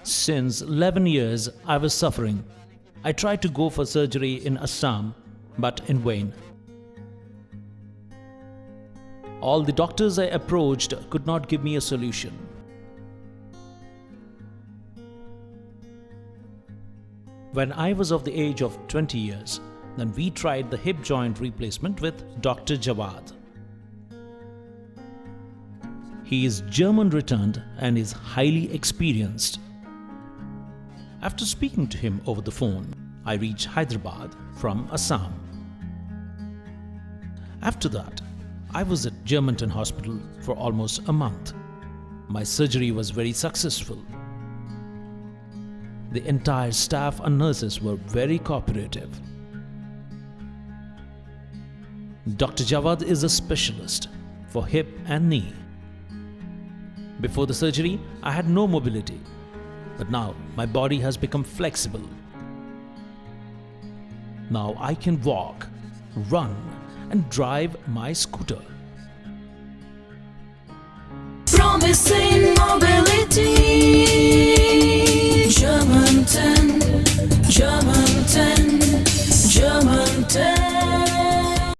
Since 11 years, I was suffering. I tried to go for surgery in Assam, but in vain. All the doctors I approached could not give me a solution. When I was of the age of 20 years, then we tried the hip joint replacement with Dr. Jawad. He is German returned and is highly experienced. After speaking to him over the phone, I reached Hyderabad from Assam. After that, I was at Germanten Hospital for almost a month. My surgery was very successful. The entire staff and nurses were very cooperative. Dr. Jawad is a specialist for hip and knee. Before the surgery, I had no mobility, but now my body has become flexible. Now I can walk, run, and drive my scooter. Promising mobility.